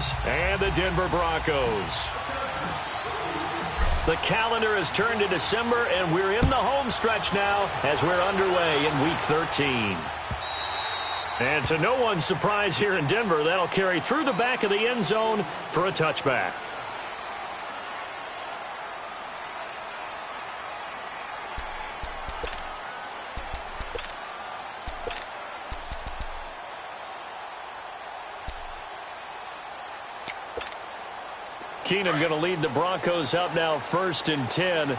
Chargers and the Denver Broncos. The calendar has turned to December, and we're in the home stretch now as we're underway in Week 13. And to no one's surprise here in Denver, that'll carry through the back of the end zone for a touchback. Keenum going to lead the Broncos up now, 1st and 10.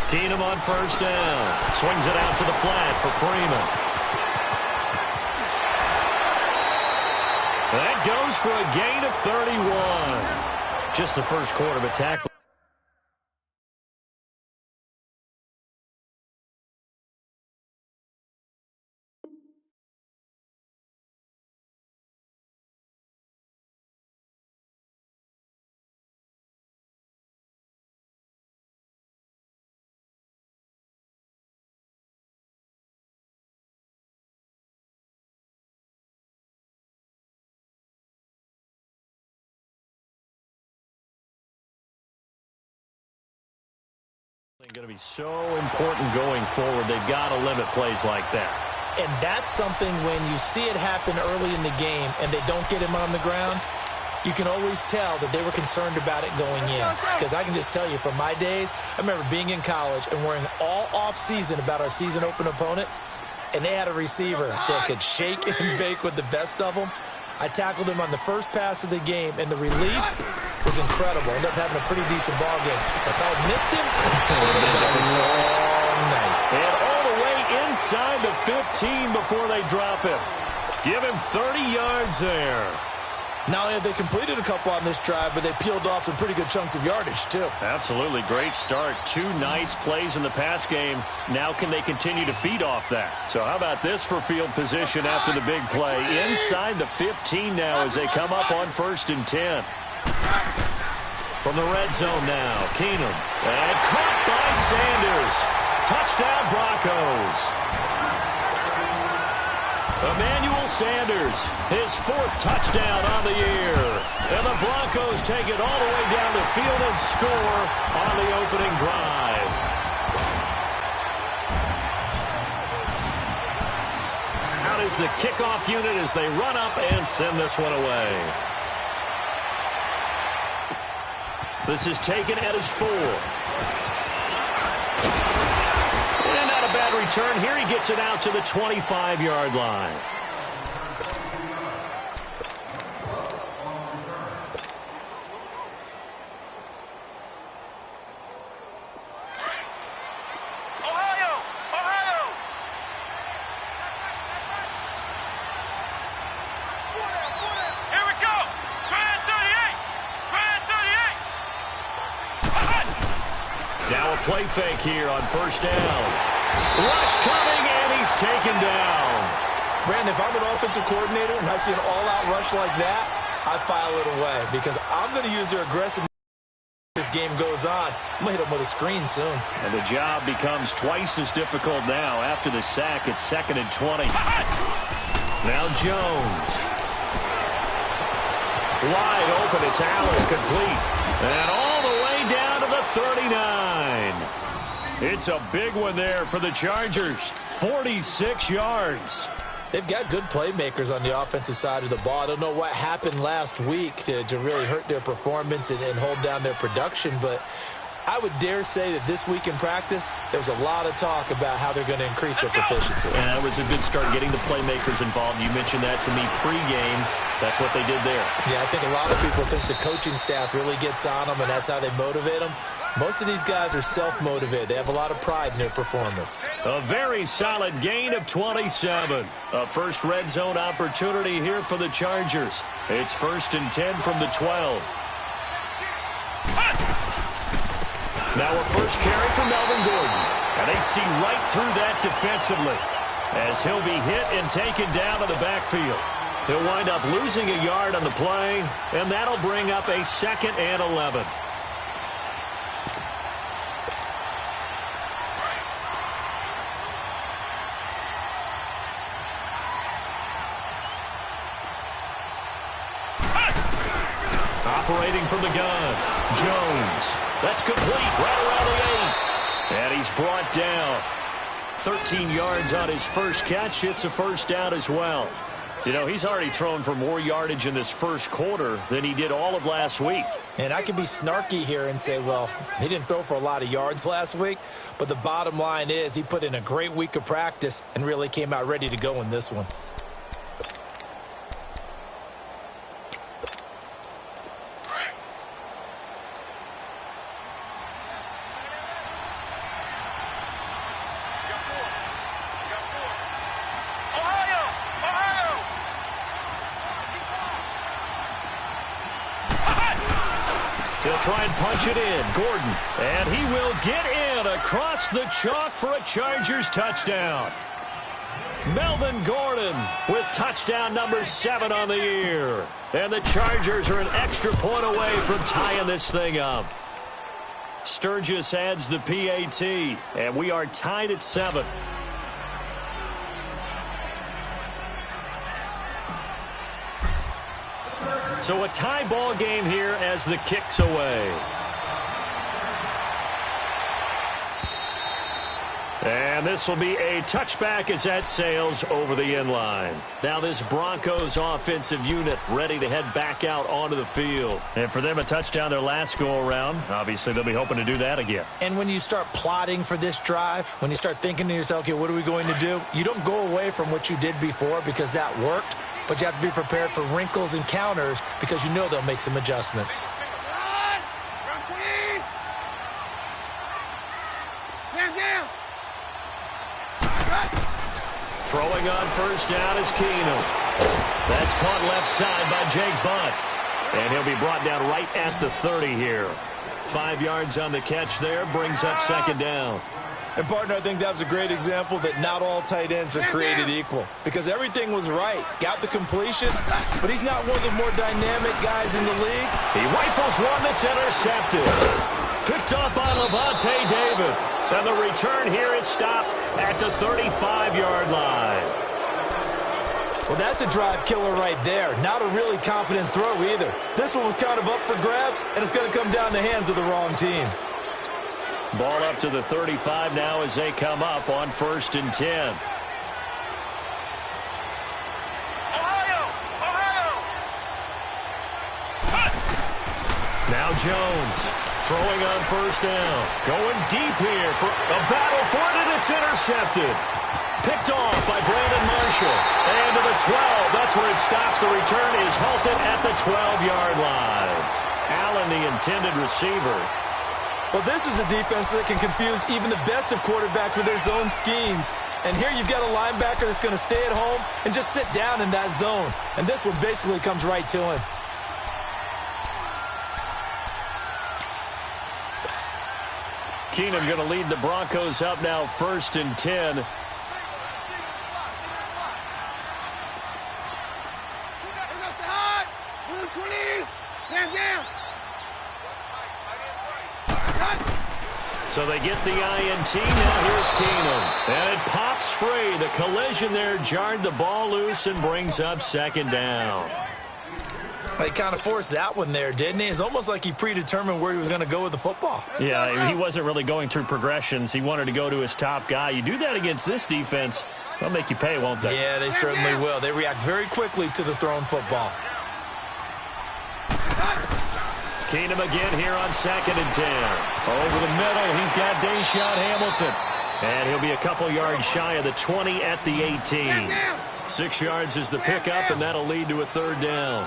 Keenum on 1st down. Swings it out to the flat for Freeman. That goes for a gain of 31. Just the first quarter, but tackle. Going to be so important going forward. They've got to limit plays like that. And that's something when you see it happen early in the game and they don't get him on the ground, you can always tell that they were concerned about it going in. Because I can just tell you from my days, I remember being in college and worrying all off-season about our season open opponent, and they had a receiver that could shake and bake with the best of them. I tackled him on the first pass of the game, and the relief was incredible. Ended up having a pretty decent ball game. If I had missed him, it would have been a long night. And all the way inside the 15 before they drop him. Give him 30 yards there. Not only have they completed a couple on this drive, but they peeled off some pretty good chunks of yardage, too. Absolutely. Great start. 2 nice plays in the pass game. Now can they continue to feed off that? So how about this for field position after the big play? Inside the 15 now as they come up on 1st and 10. From the red zone now, Keenum. And caught by Sanders. Touchdown, Broncos. Emmanuel Sanders, his 4th touchdown on the year. And the Broncos take it all the way down the field and score on the opening drive. Out is the kickoff unit as they run up and send this one away. This is taken at his 4. And not a bad return here. He gets it out to the 25-yard line. Play fake here on 1st down. Rush coming, and he's taken down. Brandon, if I'm an offensive coordinator and I see an all-out rush like that, I file it away because I'm going to use their aggressive as this game goes on. I'm going to hit them with a screen soon. And the job becomes twice as difficult now. After the sack, it's 2nd and 20. Now Jones. Wide open, it's Allen, complete. And all the way down to the 39. It's a big one there for the Chargers. 46 yards. They've got good playmakers on the offensive side of the ball. I don't know what happened last week to really hurt their performance and hold down their production, but I would dare say that this week in practice, there's a lot of talk about how they're going to increase their proficiency. And that was a good start, getting the playmakers involved. You mentioned that to me pregame. That's what they did there. Yeah, I think a lot of people think the coaching staff really gets on them, and that's how they motivate them. Most of these guys are self-motivated. They have a lot of pride in their performance. A very solid gain of 27. A first red zone opportunity here for the Chargers. It's 1st and 10 from the 12. Now a first carry for Melvin Gordon. And they see right through that defensively as he'll be hit and taken down to the backfield. He'll wind up losing a yard on the play, and that'll bring up a 2nd and 11. Operating from the gun, Jones. That's complete right around the 8. And he's brought down. 13 yards on his first catch. It's a first down as well. You know, he's already thrown for more yardage in this first quarter than he did all of last week. And I can be snarky here and say, well, he didn't throw for a lot of yards last week, but the bottom line is he put in a great week of practice and really came out ready to go in this one. He'll try and punch it in. Gordon. And he will get in across the chalk for a Chargers touchdown. Melvin Gordon with touchdown number 7 on the year. And the Chargers are an extra point away from tying this thing up. Sturgis adds the PAT. And we are tied at 7. So a tie ball game here as the kick's away. And this will be a touchback as that sails over the end line. Now this Broncos offensive unit ready to head back out onto the field. And for them, a touchdown their last go-around. Obviously, they'll be hoping to do that again. And when you start plotting for this drive, when you start thinking to yourself, okay, what are we going to do? You don't go away from what you did before because that worked. But you have to be prepared for wrinkles and counters because you know they'll make some adjustments. Throwing on first down is Keenum. That's caught left side by Jake Butt. And he'll be brought down right at the 30 here. 5 yards on the catch there, brings up second down. And, partner, I think that was a great example that not all tight ends are created equal because everything was right. Got the completion, but he's not one of the more dynamic guys in the league. He rifles one that's intercepted. Picked up by Levante David. And the return here is stopped at the 35-yard line. Well, that's a drive killer right there. Not a really confident throw either. This one was kind of up for grabs, and it's going to come down the hands of the wrong team. Ball up to the 35 now as they come up on 1st and 10. Now Jones throwing on first down. Going deep here for a battle for it, and it's intercepted. Picked off by Brandon Marshall. And to the 12. That's where it stops. The return is halted at the 12-yard line. Allen, the intended receiver. Well, this is a defense that can confuse even the best of quarterbacks with their zone schemes. And here you've got a linebacker that's going to stay at home and just sit down in that zone. And this one basically comes right to him. Keenum going to lead the Broncos up now 1st and 10. So they get the INT. Now here's Keenum. And it pops free. The collision there jarred the ball loose and brings up second down. He kind of forced that one there, didn't he? It's almost like he predetermined where he was going to go with the football. Yeah, he wasn't really going through progressions. He wanted to go to his top guy. You do that against this defense, they'll make you pay, won't they? Yeah, they certainly will. They react very quickly to the thrown football. Keenum again here on 2nd and 10. Over the middle, he's got Deshaun Hamilton. And he'll be a couple yards shy of the 20 at the 18. 6 yards is the pickup, and that'll lead to a third down.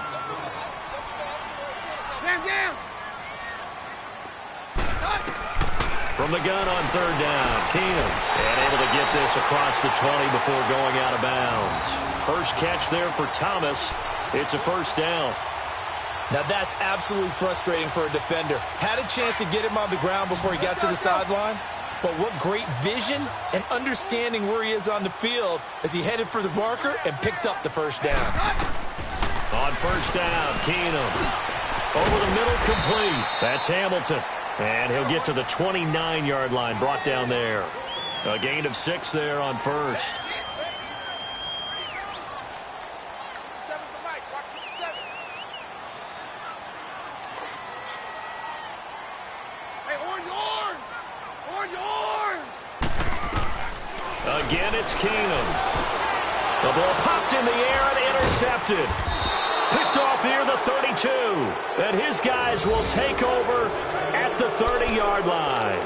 From the gun on third down, Keenum. And able to get this across the 20 before going out of bounds. First catch there for Thomas. It's a first down. Now that's absolutely frustrating for a defender. Had a chance to get him on the ground before he got to the sideline. But what great vision and understanding where he is on the field as he headed for the marker and picked up the first down. On first down, Keenum. Over the middle, complete. That's Hamilton. And he'll get to the 29-yard line, brought down there. A gain of 6 there on first. Again, it's Keenum. The ball popped in the air and intercepted. Picked off near the 32. And his guys will take over at the 30-yard line.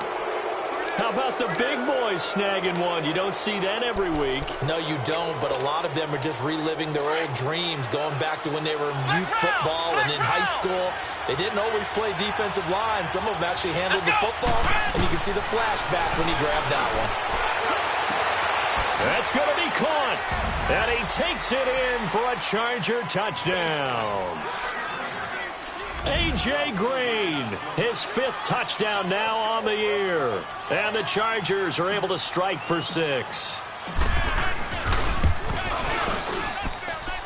How about the big boys snagging one? You don't see that every week. No, you don't, but a lot of them are just reliving their old dreams, going back to when they were in youth football and in high school. They didn't always play defensive line. Some of them actually handled the football, and you can see the flashback when he grabbed that one. That's going to be caught, and he takes it in for a Charger touchdown. A.J. Green, his 5th touchdown now on the year. And the Chargers are able to strike for 6.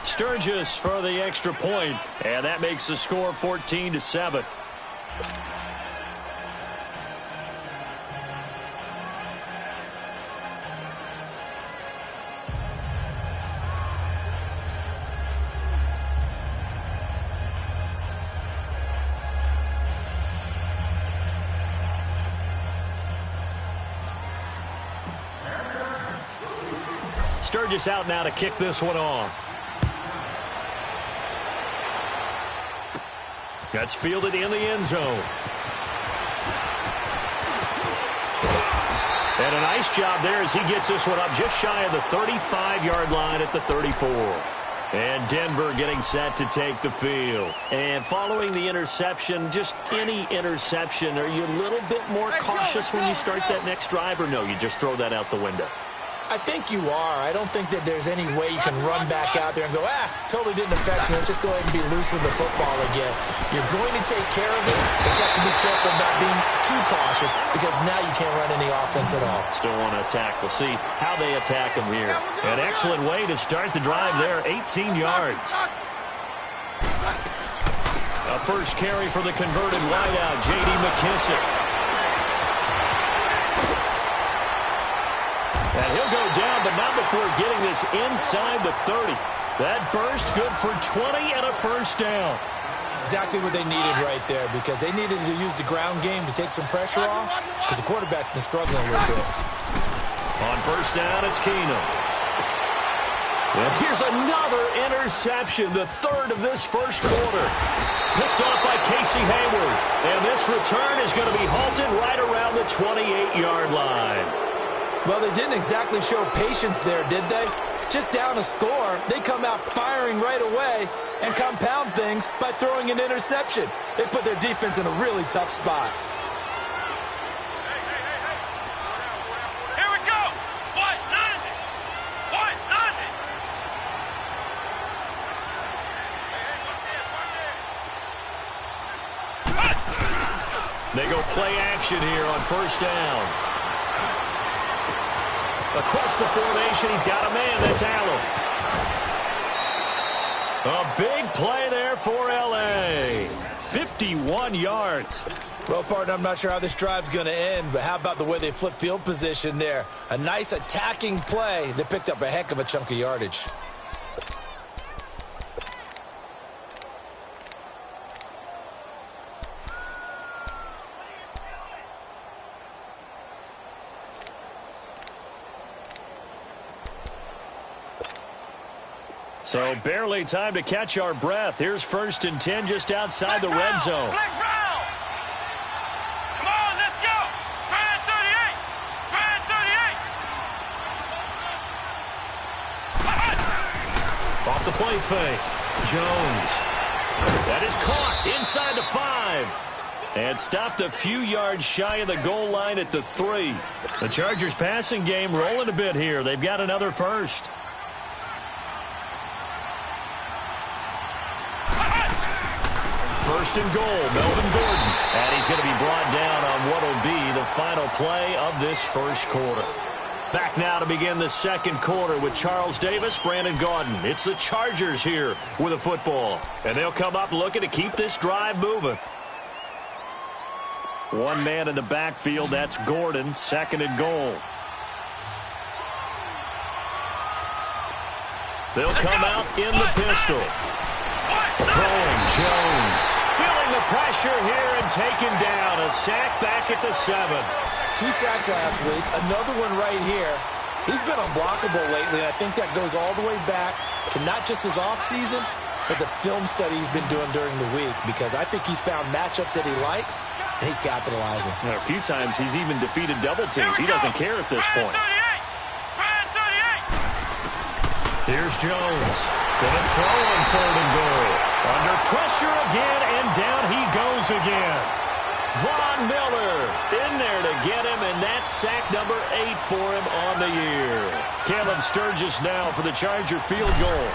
Sturgis for the extra point, and that makes the score 14-7. Sturgis out now to kick this one off. That's fielded in the end zone. And a nice job there as he gets this one up just shy of the 35-yard line at the 34. And Denver getting set to take the field. And following the interception, just any interception, are you a little bit more cautious when you start that next drive, or no, you just throw that out the window? I think you are. I don't think that there's any way you can run back out there and go, totally didn't affect me. Let's just go ahead and be loose with the football again. You're going to take care of it, but you have to be careful not being too cautious because now you can't run any offense at all. Still want to attack. We'll see how they attack him here. An excellent way to start the drive there, 18 yards. A first carry for the converted wideout, J.D. McKissick. And he'll go down, but not before getting this inside the 30. That burst good for 20 and a first down. Exactly what they needed right there because they needed to use the ground game to take some pressure off because the quarterback's been struggling a little bit. On first down, it's Keenum. And here's another interception, the 3rd of this first quarter. Picked off by Casey Hayward. And this return is going to be halted right around the 28-yard line. Well, they didn't exactly show patience there, did they? Just down a score, they come out firing right away and compound things by throwing an interception. They put their defense in a really tough spot. Here we go! What? 90! What? 90! They go play action here on first down. Across the formation, he's got a man. That's Allen. A big play there for L.A. 51 yards. Well, partner, I'm not sure how this drive's going to end, but how about the way they flip field position there? A nice attacking play. They picked up a heck of a chunk of yardage. So barely time to catch our breath. Here's 1st and 10 just outside the red zone. Come on, let's go! Try 38! Try 38! Off the play fake. Jones. That is caught inside the 5. And stopped a few yards shy of the goal line at the 3. The Chargers passing game rolling a bit here. They've got another first. First and goal, Melvin Gordon. And he's going to be brought down on what will be the final play of this first quarter. Back now to begin the second quarter with Charles Davis, Brandon Gaudin. It's the Chargers here with a football. And they'll come up looking to keep this drive moving. One man in the backfield, that's Gordon, 2nd and goal. They'll come out in the pistol. Throwing Jones. Feeling the pressure here and taken down. A sack back at the 7. 2 sacks last week, another one right here. He's been unblockable lately, and I think that goes all the way back to not just his offseason, but the film study he's been doing during the week, because I think he's found matchups that he likes, and he's capitalizing. A few times he's even defeated double teams. He doesn't care at this point. Here's Jones. Gonna throw on 3rd and goal. Under pressure again, and down he goes again. Von Miller in there to get him, and that's sack number 8 for him on the year. Caleb Sturgis now for the Charger field goal.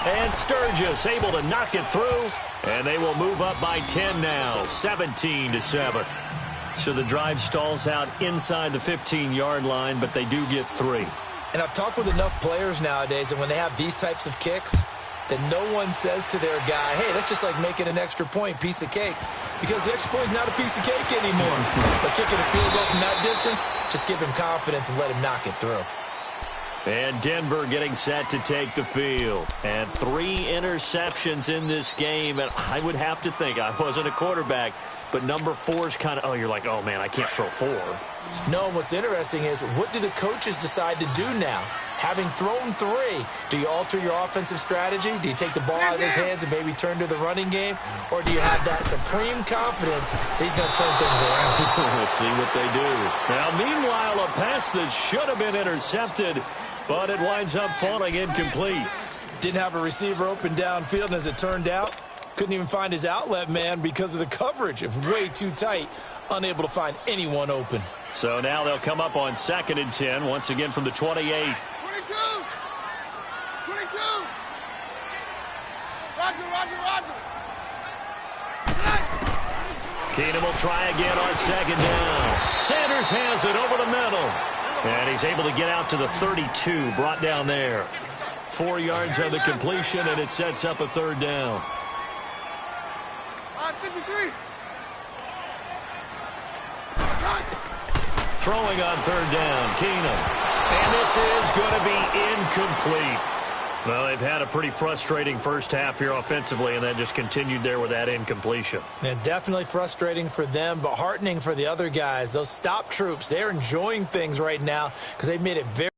And Sturgis able to knock it through, and they will move up by 10 now, 17-7. So the drive stalls out inside the 15-yard line, but they do get 3. And I've talked with enough players nowadays, and when they have these types of kicks, that no one says to their guy, hey, that's just like making an extra point, piece of cake. Because the extra point is not a piece of cake anymore. But kicking a field goal from that distance, just give him confidence and let him knock it through. And Denver getting set to take the field. And 3 interceptions in this game. And I would have to think, I wasn't a quarterback, but number 4 is kind of, you're like, oh, man, I can't throw 4. No, what's interesting is, what do the coaches decide to do now? Having thrown 3, do you alter your offensive strategy? Do you take the ball out of his hands and maybe turn to the running game? Or do you have that supreme confidence that he's going to turn things around? We'll see what they do. Now, meanwhile, a pass that should have been intercepted, but it winds up falling incomplete. Didn't have a receiver open downfield, and as it turned out, couldn't even find his outlet man because of the coverage. It was way too tight, unable to find anyone open. So now they'll come up on 2nd and 10, once again from the 28. 22. Roger. Keenum will try again on 2nd down. Sanders has it over the middle. And he's able to get out to the 32, brought down there. 4 yards on the completion, and it sets up a 3rd down. 53. Throwing on 3rd down, Keenum. And this is going to be incomplete. Well, they've had a pretty frustrating first half here offensively, and then just continued there with that incompletion. And definitely frustrating for them, but heartening for the other guys. Those stop troops, they're enjoying things right now because they've made it very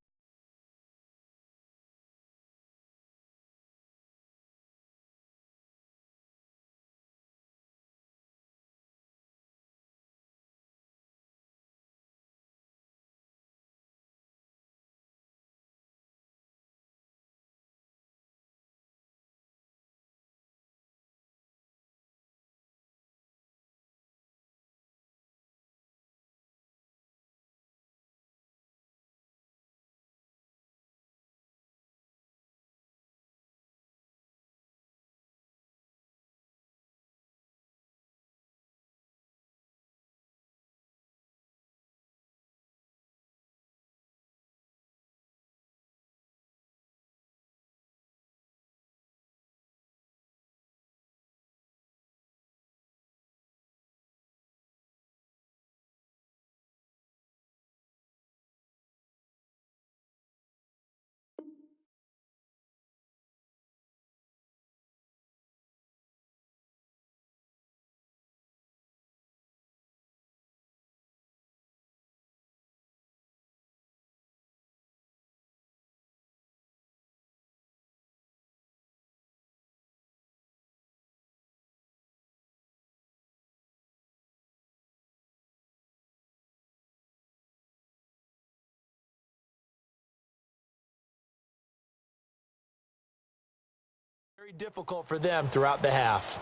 difficult for them throughout the half.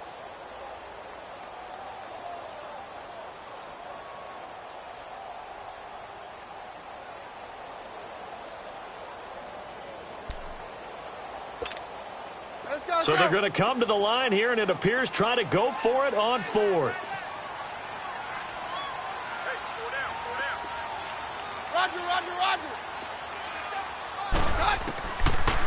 So they're going to come to the line here, and it appears try to go for it on 4th. Roger.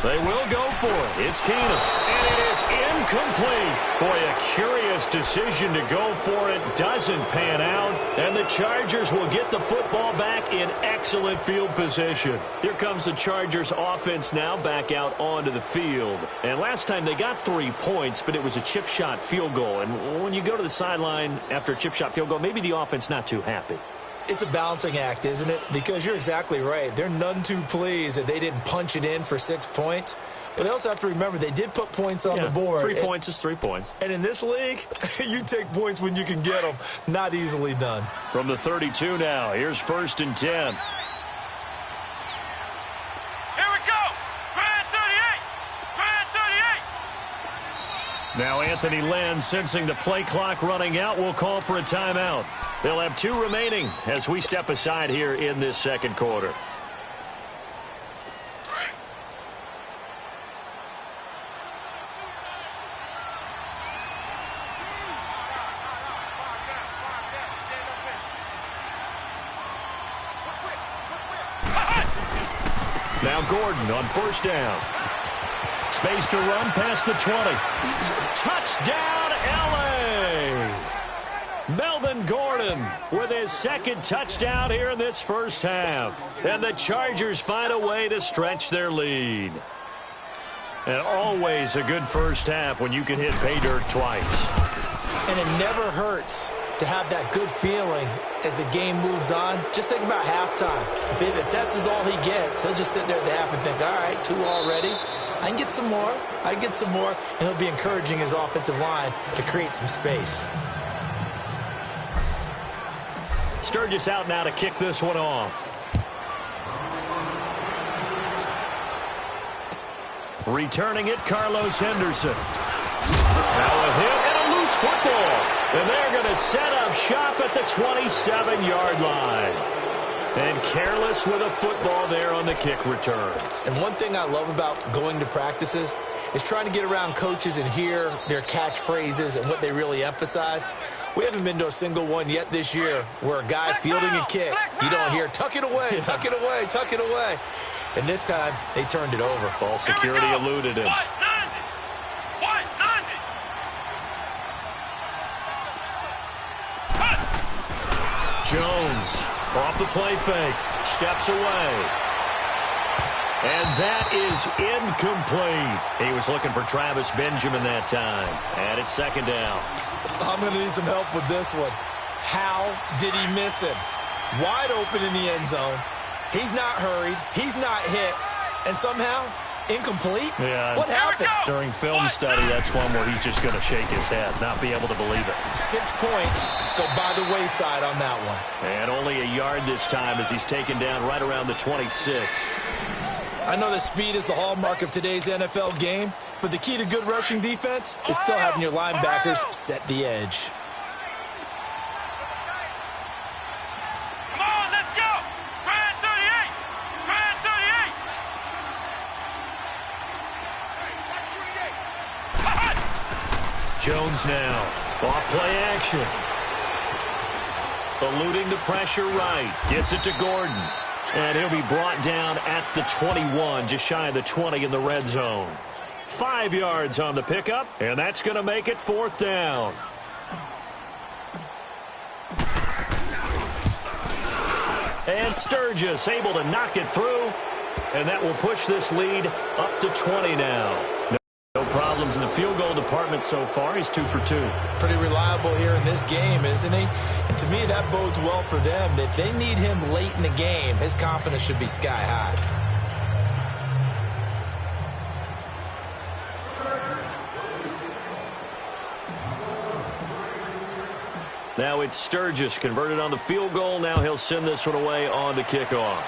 They will go for it. It's Keenum. And it is incomplete. Boy, a curious decision to go for it. Doesn't pan out. And the Chargers will get the football back in excellent field position. Here comes the Chargers offense now back out onto the field. And last time they got 3 points, but it was a chip shot field goal. And when you go to the sideline after a chip shot field goal, maybe the offense not too happy. It's a balancing act, isn't it? Because you're exactly right. They're none too pleased that they didn't punch it in for 6 points. But they also have to remember they did put points on the board. 3 points is 3 points. And in this league, you take points when you can get them. Not easily done. From the 32 now, here's 1st and 10. Here we go. Brand 38. Brand 38. Now Anthony Lynn, sensing the play clock running out, will call for a timeout. They'll have 2 remaining as we step aside here in this second quarter. Now Gordon on 1st down. Space to run past the 20. Touchdown, L.A. Melvin Gordon with his 2nd touchdown here in this first half. And the Chargers find a way to stretch their lead. And always a good first half when you can hit pay dirt twice. And it never hurts to have that good feeling as the game moves on. Just think about halftime. If that's all he gets, he'll just sit there at the half and think, all right, 2 already. I can get some more. I can get some more. And he'll be encouraging his offensive line to create some space. Sturgis out now to kick this one off. Returning it, Carlos Henderson. Now a hit and a loose football. And they're going to set up shop at the 27-yard line. And careless with a football there on the kick return. And one thing I love about going to practices is trying to get around coaches and hear their catchphrases and what they really emphasize. We haven't been to a single one yet this year where a guy fielding a kick, you don't hear, tuck it away, tuck it away, tuck it away. And this time, they turned it over. Ball security eluded him. Jones off the play fake, steps away. And that is incomplete. He was looking for Travis Benjamin that time. And it's 2nd down. I'm going to need some help with this one. How did he miss him? Wide open in the end zone. He's not hurried. He's not hit. And somehow, incomplete? Yeah. What happened? During film study, that's one where he's just going to shake his head, not be able to believe it. 6 points go by the wayside on that one. And only a yard this time as he's taken down right around the 26. I know that speed is the hallmark of today's NFL game, but the key to good rushing defense is still having your linebackers set the edge. Come on, let's go. Brand 38. Brand 38. Jones now. Off play action. Eluding the pressure right. Gets it to Gordon. And he'll be brought down at the 21, just shy of the 20 in the red zone. 5 yards on the pickup, and that's going to make it 4th down. And Sturgis able to knock it through, and that will push this lead up to 20 now. No problems in the field goal department so far. He's 2 for 2. Pretty reliable here in this game, isn't he? And to me, that bodes well for them. If they need him late in the game, his confidence should be sky high. Now it's Sturgis converted on the field goal. Now he'll send this one away on the kickoff.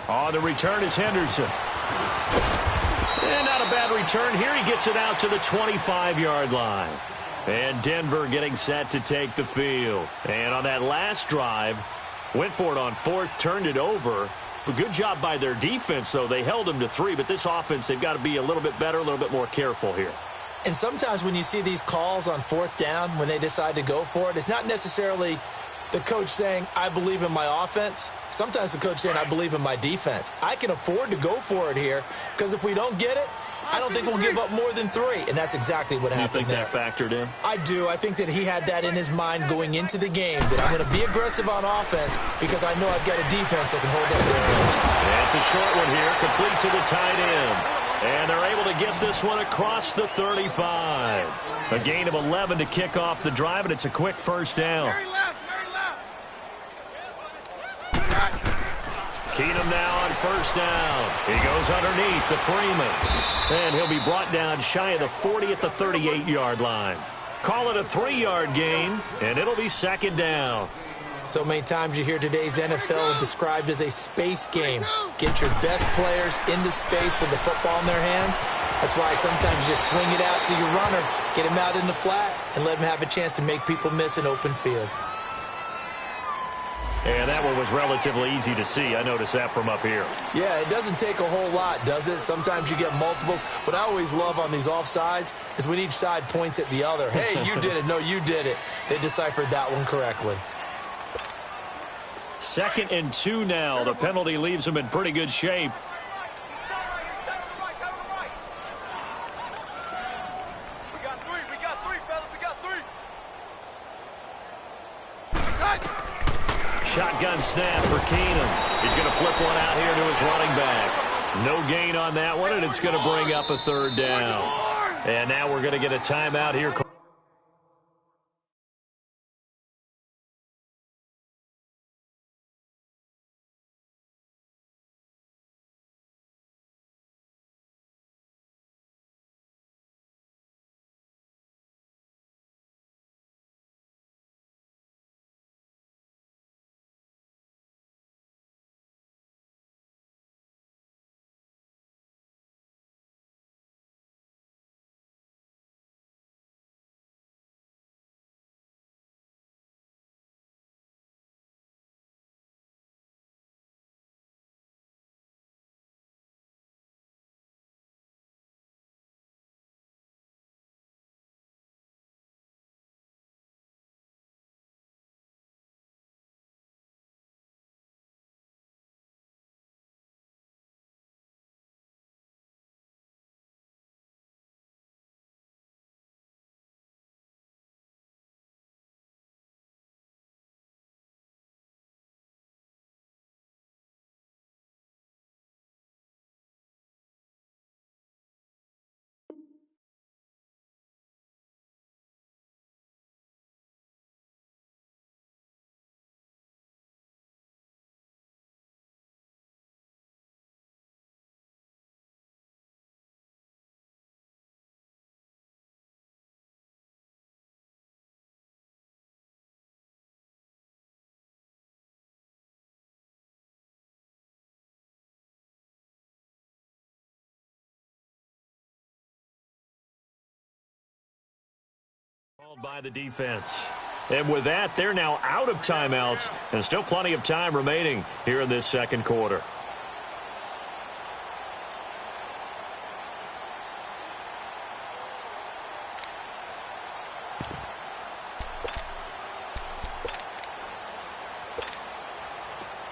On the return is Henderson. And not a bad return here. He gets it out to the 25-yard line. And Denver getting set to take the field. And on that last drive, went for it on 4th, turned it over. A good job by their defense, though. They held them to 3, but this offense, they've got to be a little bit better, a little bit more careful here. And sometimes when you see these calls on 4th down, when they decide to go for it, it's not necessarily the coach saying, I believe in my offense. Sometimes the coach saying, I believe in my defense. I can afford to go for it here because if we don't get it, I don't think we'll give up more than 3. And that's exactly what happened there. You think that factored in? I do. I think that he had that in his mind going into the game, that I'm going to be aggressive on offense because I know I've got a defense that can hold up their edge. And it's a short one here, complete to the tight end. And they're able to get this one across the 35. A gain of 11 to kick off the drive, and it's a quick 1st down. Keenum now on first down. He goes underneath to Freeman. And he'll be brought down shy of the 40 at the 38-yard line. Call it a 3-yard gain, and it'll be second down. So many times you hear today's NFL described as a space game. Get your best players into space with the football in their hands. That's why sometimes you just swing it out to your runner, get him out in the flat, and let him have a chance to make people miss an open field. And that one was relatively easy to see. I noticed that from up here. Yeah, it doesn't take a whole lot, does it? Sometimes you get multiples. What I always love on these offsides is when each side points at the other. Hey, you did it. No, you did it. They deciphered that one correctly. 2nd and 2 now. The penalty leaves them in pretty good shape. Shotgun snap for Keenum. He's going to flip one out here to his running back. No gain on that one, and it's going to bring up a 3rd down. And now we're going to get a timeout here. Called by the defense. And with that, they're now out of timeouts, and still plenty of time remaining here in this second quarter.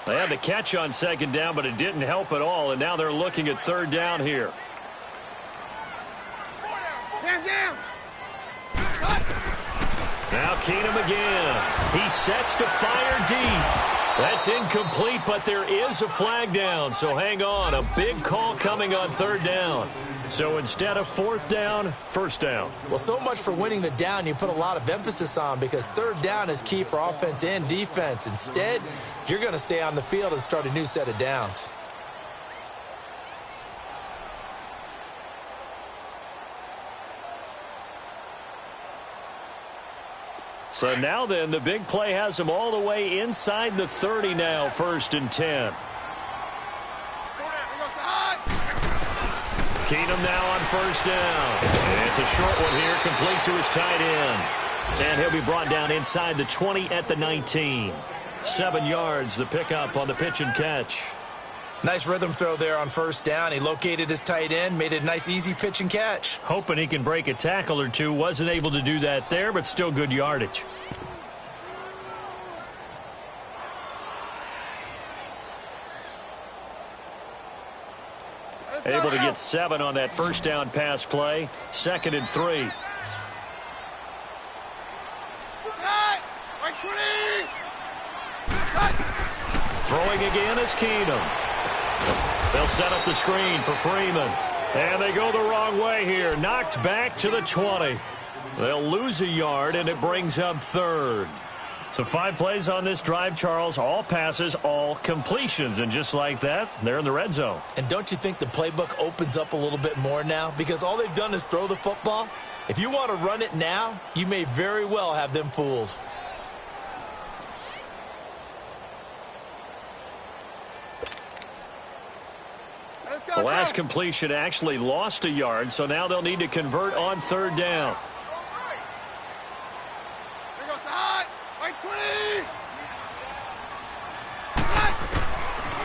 They had the catch on 2nd down, but it didn't help at all, and now they're looking at 3rd down here. Down. Now Keenum again. He sets to fire deep. That's incomplete, but there is a flag down, so hang on. A big call coming on 3rd down. So instead of 4th down, 1st down. Well, so much for winning the down you put a lot of emphasis on, because 3rd down is key for offense and defense. Instead, you're going to stay on the field and start a new set of downs. So now then, the big play has them all the way inside the 30 now, 1st and 10. Keenum now on 1st down. And it's a short one here, complete to his tight end. And he'll be brought down inside the 20 at the 19. 7 yards, the pickup on the pitch and catch. Nice rhythm throw there on 1st down. He located his tight end, made it a nice, easy pitch and catch. Hoping he can break a tackle or two. Wasn't able to do that there, but still good yardage. Able to get 7 on that 1st down pass play. 2nd and 3. Throwing again is Keenum. They'll set up the screen for Freeman. And they go the wrong way here. Knocked back to the 20. They'll lose a yard, and it brings up 3rd. So 5 plays on this drive, Charles. All passes, all completions. And just like that, they're in the red zone. And don't you think the playbook opens up a little bit more now? Because all they've done is throw the football. If you want to run it now, you may very well have them fooled. The last completion actually lost a yard, so now they'll need to convert on 3rd down.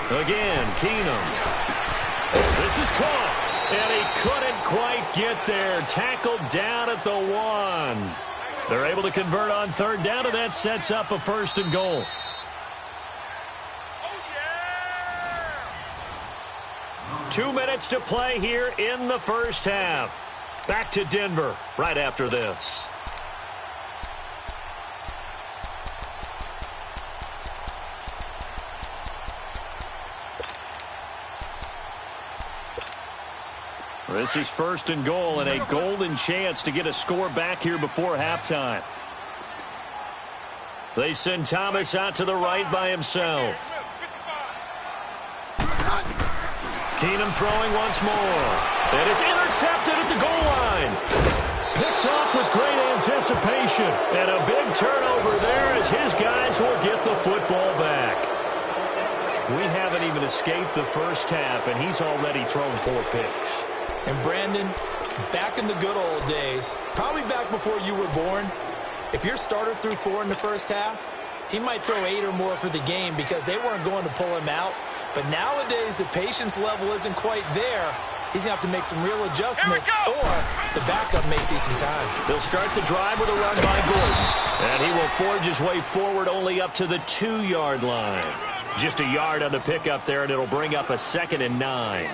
Again, Keenum. This is caught, and he couldn't quite get there. Tackled down at the 1. They're able to convert on 3rd down, and that sets up a 1st and goal. Oh, yeah! 2 minutes to play here in the first half. Back to Denver right after this. This is 1st and goal and a golden chance to get a score back here before halftime. They send Thomas out to the right by himself. Keenum throwing once more. And it's intercepted at the goal line. Picked off with great anticipation. And a big turnover there as his guys will get the football back. We haven't even escaped the first half, and he's already thrown 4 picks. And Brandon, back in the good old days, probably back before you were born, if your starter threw 4 in the first half, he might throw 8 or more for the game because they weren't going to pull him out. But nowadays, the patience level isn't quite there. He's going to have to make some real adjustments, or the backup may see some time. They'll start the drive with a run by Gordon. And he will forge his way forward only up to the 2-yard line. Just a yard on the pickup there, and it'll bring up a 2nd and 9.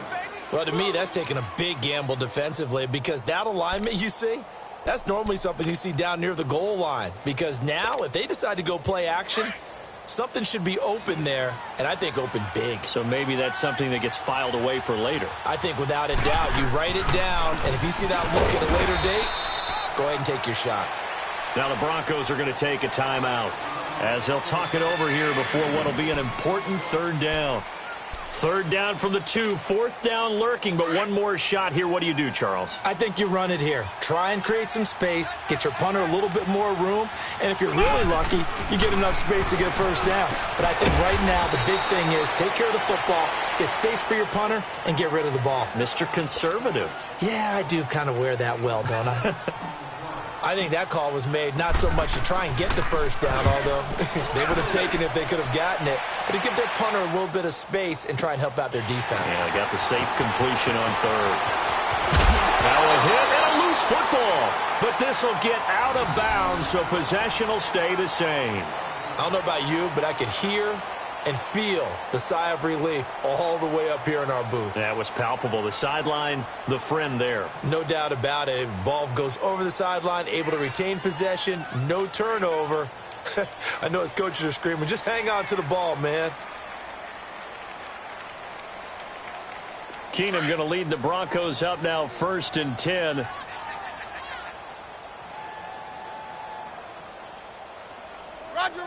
Well, to me, that's taking a big gamble defensively because that alignment you see, that's normally something you see down near the goal line. Because now, if they decide to go play action, something should be open there, and I think open big. So maybe that's something that gets filed away for later. I think without a doubt, you write it down, and if you see that look at a later date, go ahead and take your shot. Now the Broncos are going to take a timeout as they'll talk it over here before what will be an important 3rd down. 3rd down from the 2, 4th down lurking, but one more shot here. What do you do, Charles? I think you run it here. Try and create some space, get your punter a little bit more room, and if you're really lucky, you get enough space to get a 1st down. But I think right now the big thing is take care of the football, get space for your punter, and get rid of the ball. Mr. Conservative. Yeah, I do kind of wear that well, don't I? I think that call was made not so much to try and get the 1st down, although they would have taken it if they could have gotten it, but to give their punter a little bit of space and try and help out their defense. Yeah, they got the safe completion on 3rd. Now a hit and a loose football, but this will get out of bounds, so possession will stay the same. I don't know about you, but I could hear and feel the sigh of relief all the way up here in our booth. That was palpable. The sideline, the friend there. No doubt about it. Ball goes over the sideline, able to retain possession, no turnover. I know his coaches are screaming, just hang on to the ball, man. Keenum going to lead the Broncos up now 1st and 10. Roger.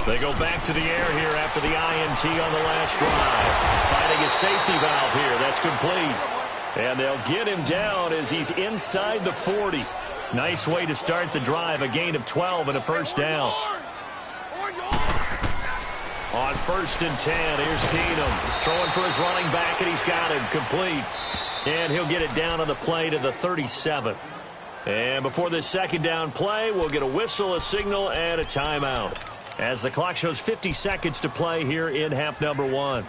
They go back to the air here after the INT on the last drive. Finding a safety valve here. That's complete. And they'll get him down as he's inside the 40. Nice way to start the drive. A gain of 12 and a 1st down. On 1st and 10, here's Keenum. Throwing for his running back, and he's got him complete. And he'll get it down on the play to the 37. And before this 2nd down play, we'll get a whistle, a signal, and a timeout, as the clock shows 50 seconds to play here in half number 1.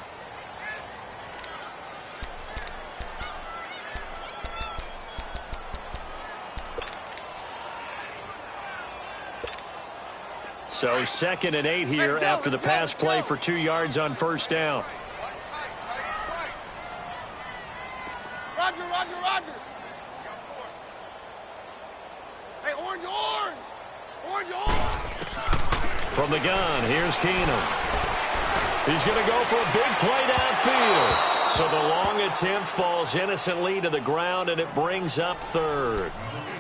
So 2nd and 8 here after the pass play for 2 yards on 1st down. Roger. Hey, orange. From the gun, here's Keenum. He's going to go for a big play downfield. So the long attempt falls innocently to the ground, and it brings up third.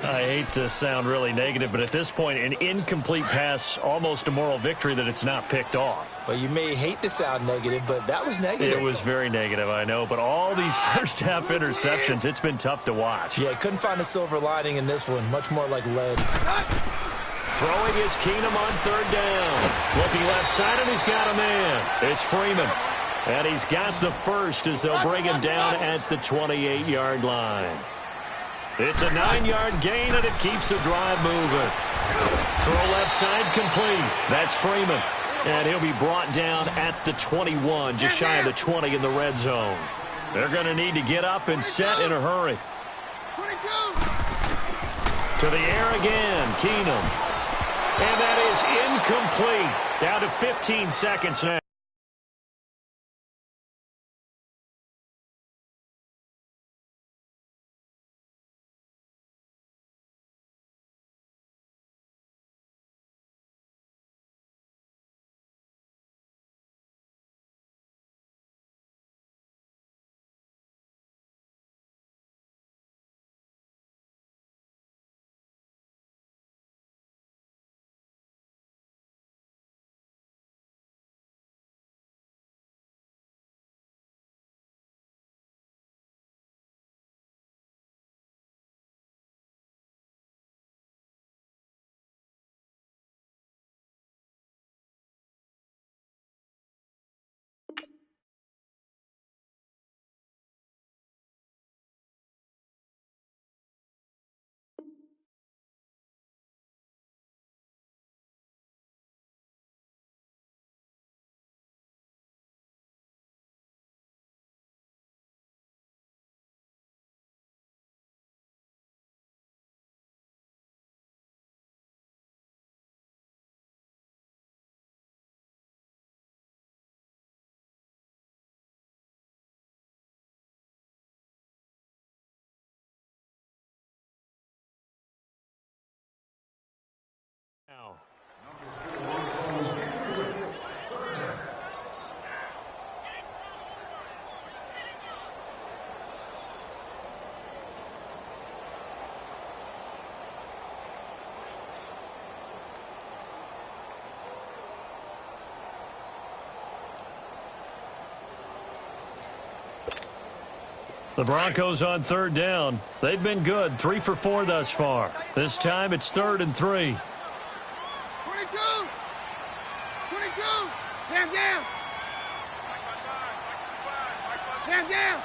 I hate to sound really negative, but at this point, an incomplete pass, almost a moral victory that it's not picked off. Well, you may hate to sound negative, but that was negative. It was very negative, I know, but all these first-half interceptions, it's been tough to watch. Yeah, couldn't find a silver lining in this one, much more like lead. Throwing is Keenum on third down. Looking left side, and he's got a man. It's Freeman. And he's got the first as they'll bring him down at the 28-yard line. It's a 9-yard gain, and it keeps the drive moving. Throw left side complete. That's Freeman. And he'll be brought down at the 21, just shy of the 20 in the red zone. They're going to need to get up and set in a hurry. 22. To the air again, Keenum. And that is incomplete. Down to 15 seconds now. Now. The Broncos on third down. They've been good, 3 for 4 thus far. This time it's 3rd and 3. 22. 22. Down, down. Down, down.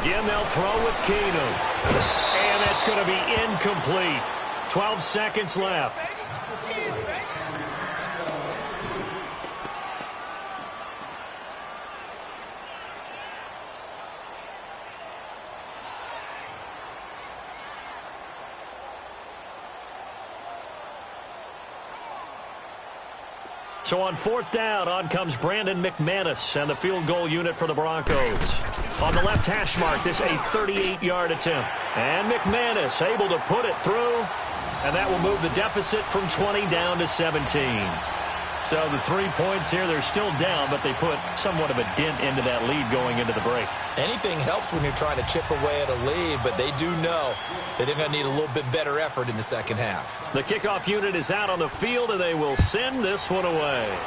Again, they'll throw with Keenum. And that's going to be incomplete. 12 seconds left. So on 4th down, on comes Brandon McManus and the field goal unit for the Broncos. On the left hash mark, this a 38-yard attempt. And McManus able to put it through, and that will move the deficit from 20 down to 17. So the 3 points here, they're still down, but they put somewhat of a dent into that lead going into the break. Anything helps when you're trying to chip away at a lead, but they do know that they're going to need a little bit better effort in the second half. The kickoff unit is out on the field, and they will send this one away.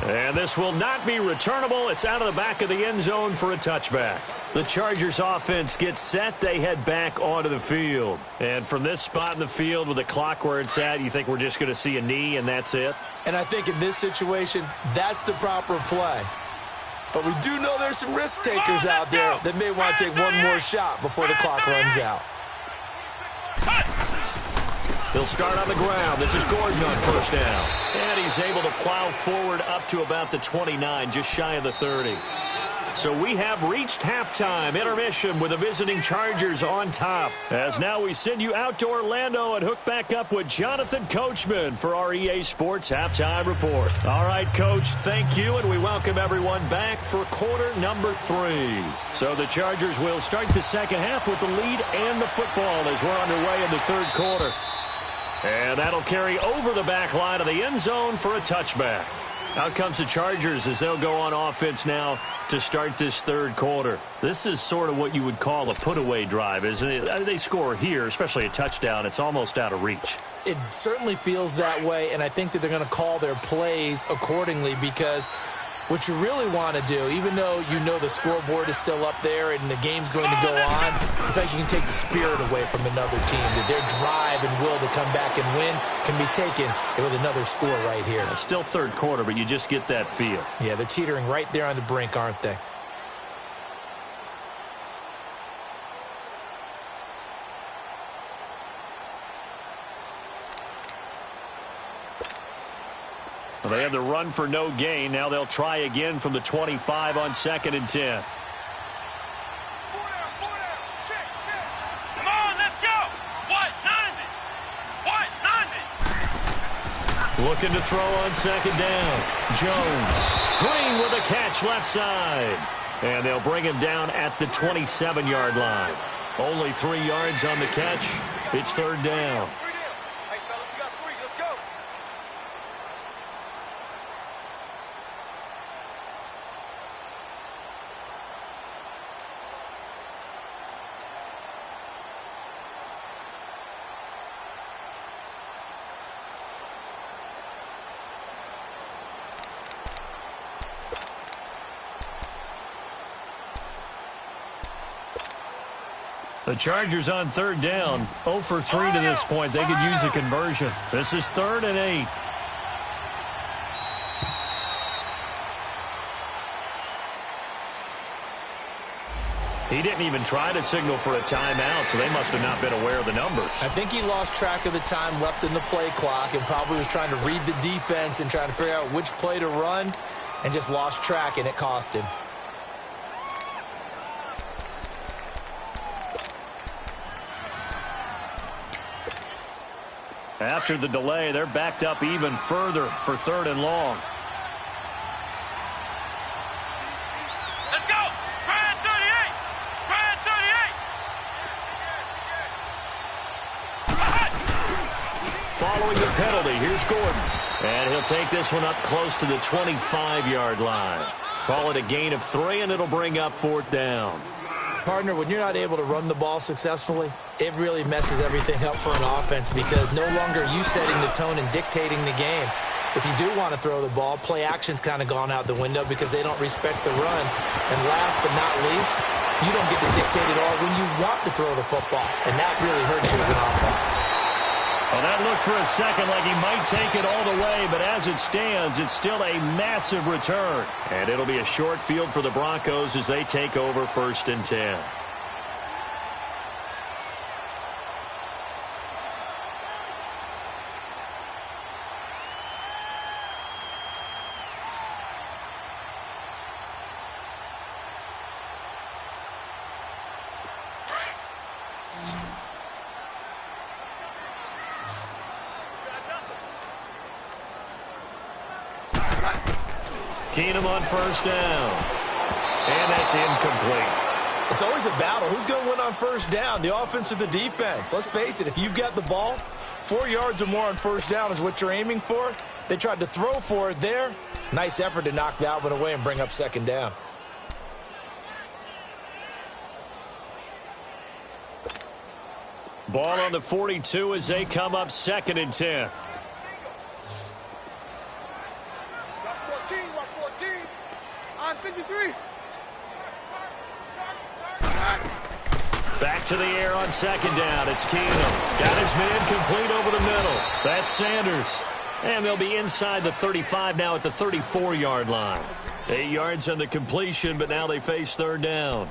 And this will not be returnable. It's out of the back of the end zone for a touchback. The Chargers offense gets set. They head back onto the field. And from this spot in the field with the clock where it's at, you think we're just going to see a knee and that's it? And I think in this situation, that's the proper play. But we do know there's some risk takers out there that may want to take one more shot before the clock runs out. He'll start on the ground. This is Gordon on first down. And he's able to plow forward up to about the 29, just shy of the 30. So we have reached halftime intermission with the visiting Chargers on top. As now we send you out to Orlando and hook back up with Jonathan Coachman for our EA Sports Halftime Report. All right, Coach, thank you, and we welcome everyone back for quarter number 3. So the Chargers will start the second half with the lead and the football as we're underway in the third quarter. And that'll carry over the back line of the end zone for a touchback. Out comes the Chargers as they'll go on offense now to start this third quarter. This is sort of what you would call a put-away drive, isn't it? They score here, especially a touchdown. It's almost out of reach. It certainly feels that way, and I think that they're going to call their plays accordingly because what you really want to do, even though you know the scoreboard is still up there and the game's going to go on, in fact, you can take the spirit away from another team. That their drive and will to come back and win can be taken with another score right here. Still third quarter, but you just get that feel. Yeah, they're teetering right there on the brink, aren't they? They had the run for no gain. Now they'll try again from the 25 on 2nd and 10. Come on, let's go. What? 90. Looking to throw on 2nd down. Jones. Green with a catch left side. And they'll bring him down at the 27-yard line. Only 3 yards on the catch. It's 3rd down. Hey, fellas, we got 3. Let's go. The Chargers on 3rd down. 0 for 3 to this point. They could use a conversion. This is 3rd and 8. He didn't even try to signal for a timeout, so they must have not been aware of the numbers. I think he lost track of the time left in the play clock and probably was trying to read the defense and trying to figure out which play to run and just lost track, and it cost him. After the delay, they're backed up even further for 3rd and long. Let's go. Brad 38. Brad 38. Following the penalty, here's Gordon. And he'll take this one up close to the 25-yard line. Call it a gain of 3, and it'll bring up 4th down. Partner, when you're not able to run the ball successfully, it really messes everything up for an offense because no longer are you setting the tone and dictating the game. If you do want to throw the ball, play action's kind of gone out the window because they don't respect the run. And last but not least, you don't get to dictate it all when you want to throw the football. And that really hurts you as an offense. Well, that looked for a second like he might take it all the way, but as it stands, it's still a massive return. And it'll be a short field for the Broncos as they take over 1st and 10. Keenum on 1st down. And that's incomplete. It's always a battle. Who's going to win on 1st down, the offense or the defense? Let's face it, if you've got the ball, 4 yards or more on 1st down is what you're aiming for. They tried to throw for it there. Nice effort to knock that one away and bring up 2nd down. Ball on the 42 as they come up 2nd and 10. Watch 14. On 53. Back to the air on 2nd down. It's Keenum. Got his man complete over the middle. That's Sanders. And they'll be inside the 35 now at the 34-yard line. 8 yards on the completion, but now they face 3rd down.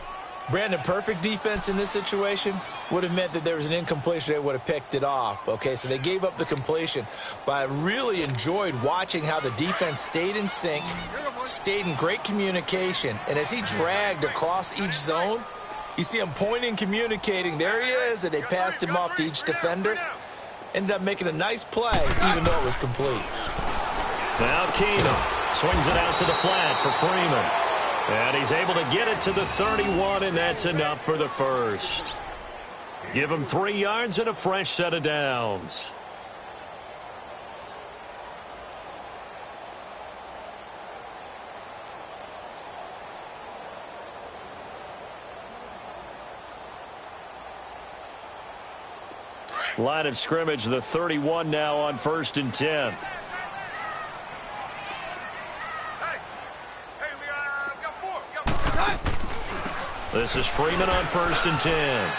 Brandon, perfect defense in this situation would have meant that there was an incompletion. They would have picked it off. Okay, so they gave up the completion. But I really enjoyed watching how the defense stayed in sync, stayed in great communication. And as he dragged across each zone, you see him pointing, communicating. There he is, and they passed him off to each defender. Ended up making a nice play, even though it was complete. Now Keenum swings it out to the flat for Freeman. And he's able to get it to the 31, and that's enough for the first. Give him 3 yards and a fresh set of downs. Line of scrimmage, the 31 now on 1st and 10. This is Freeman on 1st and 10.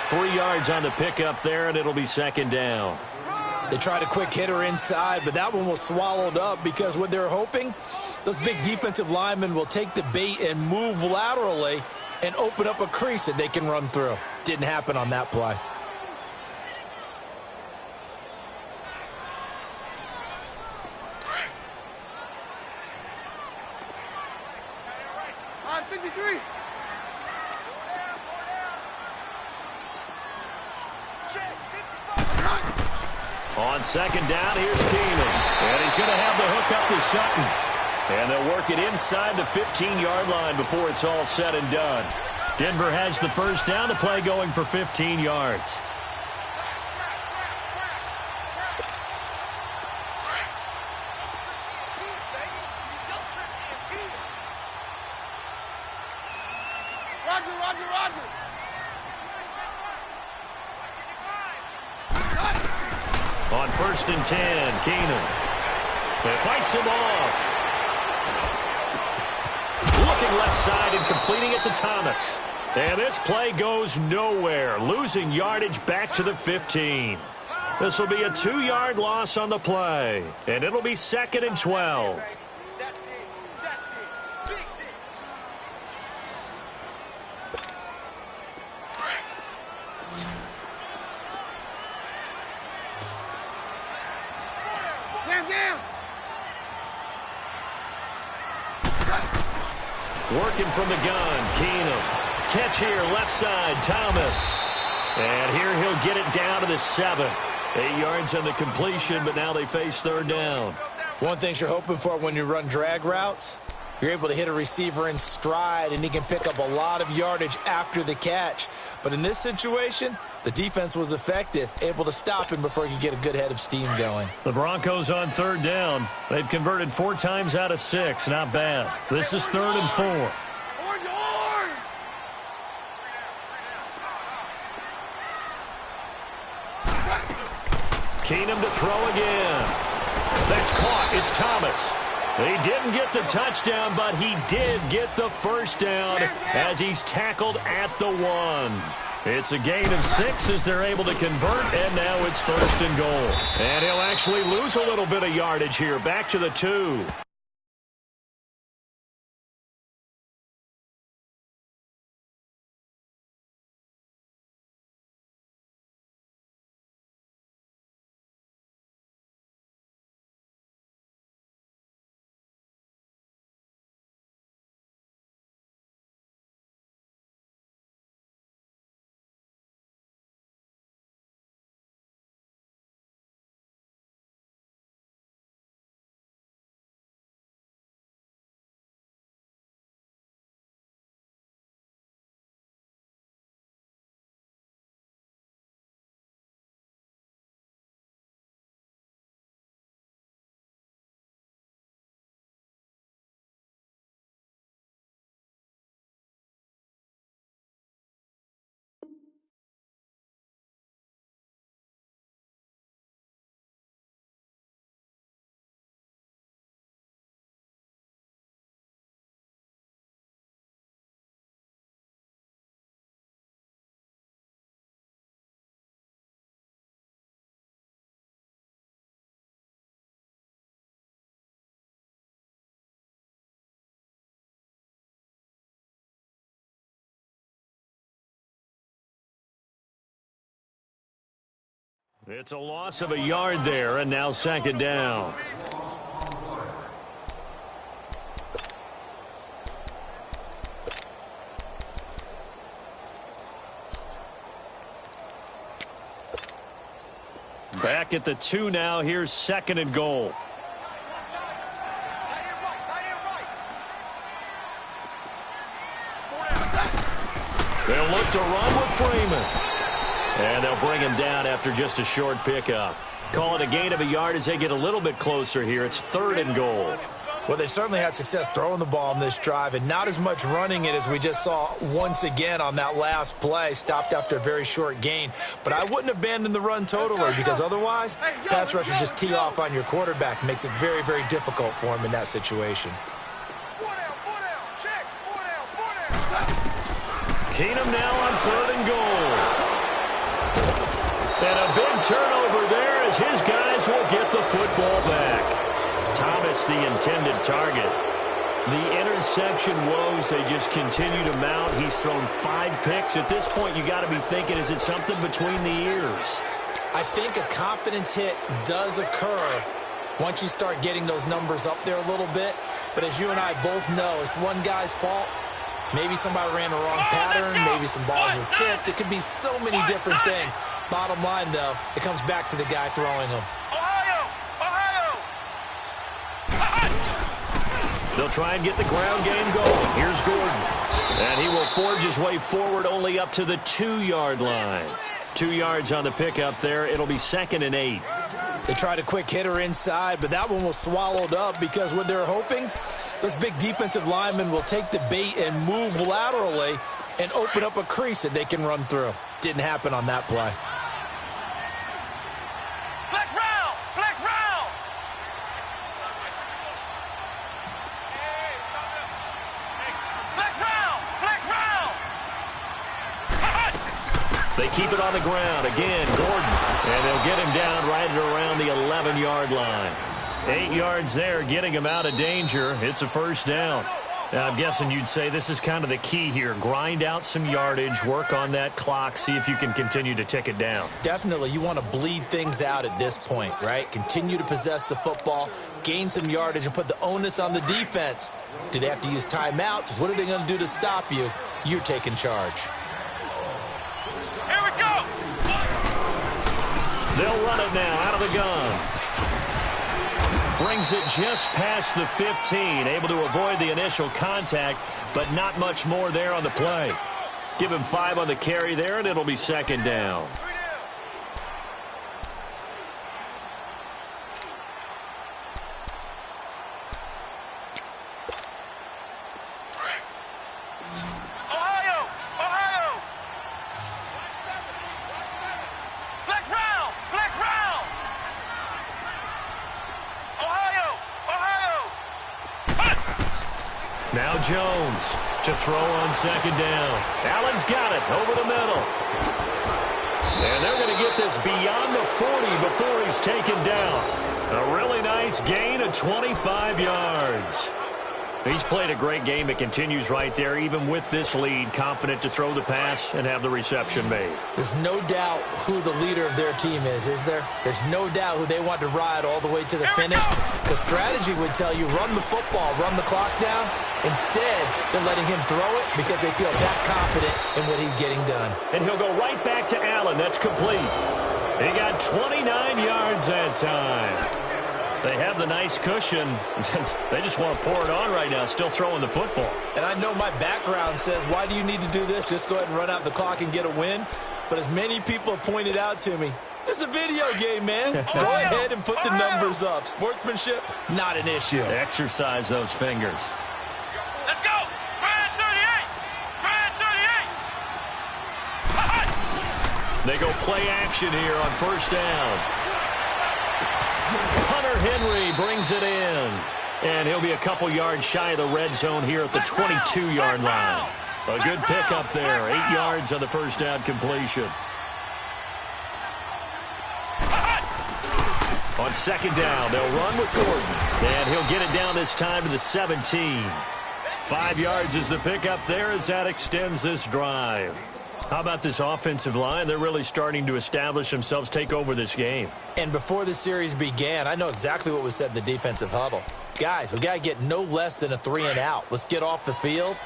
3 yards on the pickup there, and it'll be 2nd down. They tried a quick hitter inside, but that one was swallowed up because what they're hoping, those big defensive linemen will take the bait and move laterally and open up a crease that they can run through. Didn't happen on that play. On 2nd down, here's Keenan. And he's going to have the hook up to Sutton. And they'll work it inside the 15-yard line before it's all said and done. Denver has the 1st down, the play going for 15 yards. On 1st and 10, Keenan. It fights him off. Looking left side and completing it to Thomas. And this play goes nowhere, losing yardage back to the 15. This will be a 2-yard loss on the play, and it'll be 2nd and 12. Working from the gun, Keenum. Catch here, left side, Thomas. And here he'll get it down to the 7. 8 yards on the completion, but now they face 3rd down. One thing you're hoping for when you run drag routes, you're able to hit a receiver in stride, and he can pick up a lot of yardage after the catch. But in this situation, the defense was effective, able to stop him before he could get a good head of steam going. The Broncos on 3rd down. They've converted 4 times out of 6. Not bad. This is 3rd and 4. Keenum to throw again. That's caught. It's Thomas. He didn't get the touchdown, but he did get the 1st down as he's tackled at the 1. It's a gain of 6 as they're able to convert, and now it's 1st and goal. And he'll actually lose a little bit of yardage here, back to the 2. It's a loss of a yard there, and now 2nd down. Back at the 2 now. Here's 2nd and goal. They'll look to run with Freeman. And they'll bring him down after just a short pickup. Call it a gain of a yard as they get a little bit closer here. It's 3rd and goal. Well, they certainly had success throwing the ball on this drive and not as much running it as we just saw once again on that last play. Stopped after a very short gain. But I wouldn't abandon the run totally because otherwise, pass rushers just tee off on your quarterback. Makes it very, very difficult for him in that situation. Keenum now on 3rd and goal. And a big turnover there as his guys will get the football back. Thomas, the intended target. The interception woes, they just continue to mount. He's thrown 5 picks. At this point, you got to be thinking, is it something between the ears? I think a confidence hit does occur once you start getting those numbers up there a little bit. But as you and I both know, it's one guy's fault. Maybe somebody ran the wrong pattern. Maybe some balls were tipped. It could be so many different things. Bottom line, though, it comes back to the guy throwing them. They'll try and get the ground game going. Here's Gordon. And he will forge his way forward only up to the 2-yard line. 2 yards on the pickup there. It'll be 2nd and 8. They tried a quick hitter inside, but that one was swallowed up because what they're hoping, those big defensive linemen will take the bait and move laterally and open up a crease that they can run through. Didn't happen on that play. Flex round! Flex round! Flex round! Flex round! They keep it on the ground. Again, Gordon. And they'll get him down right at around the 11-yard line. 8 yards there, getting him out of danger. It's a 1st down. Now, I'm guessing you'd say this is kind of the key here. Grind out some yardage, work on that clock, see if you can continue to tick it down. Definitely, you want to bleed things out at this point, right? Continue to possess the football, gain some yardage, and put the onus on the defense. Do they have to use timeouts? What are they going to do to stop you? You're taking charge. Here we go! They'll run it now out of the gun. Brings it just past the 15. Able to avoid the initial contact, but not much more there on the play. Give him 5 on the carry there, and it'll be 2nd down. Ohio! Ohio! Flex round! Flex round! Ohio! Ohio! Now Jones to throw on 2nd down. Allen's got it over the middle. And they're going to get this beyond the 40 before he's taken down. A really nice gain of 25 yards. He's played a great game. It continues right there, even with this lead, confident to throw the pass and have the reception made. There's no doubt who the leader of their team is there? There's no doubt who they want to ride all the way to the finish. The strategy would tell you run the football, run the clock down. Instead, they're letting him throw it because they feel that confident in what he's getting done. And he'll go right back to Allen. That's complete. He got 29 yards that time. They have the nice cushion. They just want to pour it on right now, still throwing the football. And I know my background says, why do you need to do this? Just go ahead and run out the clock and get a win. But as many people have pointed out to me, this is a video game, man. Go ahead and put the numbers up. Sportsmanship, not an issue. Exercise those fingers. Let's go! Brad 38! Brad 38! They go play action here on 1st down. Hunter Henry brings it in. And he'll be a couple yards shy of the red zone here at the 22-yard line. A good pickup there. 8 yards on the 1st down completion. On 2nd down, they'll run with Gordon. And he'll get it down this time to the 17. 5 yards is the pickup there as that extends this drive. How about this offensive line? They're really starting to establish themselves, take over this game. And before the series began, I know exactly what was said in the defensive huddle. Guys, we got to get no less than a 3-and-out. Let's get off the field.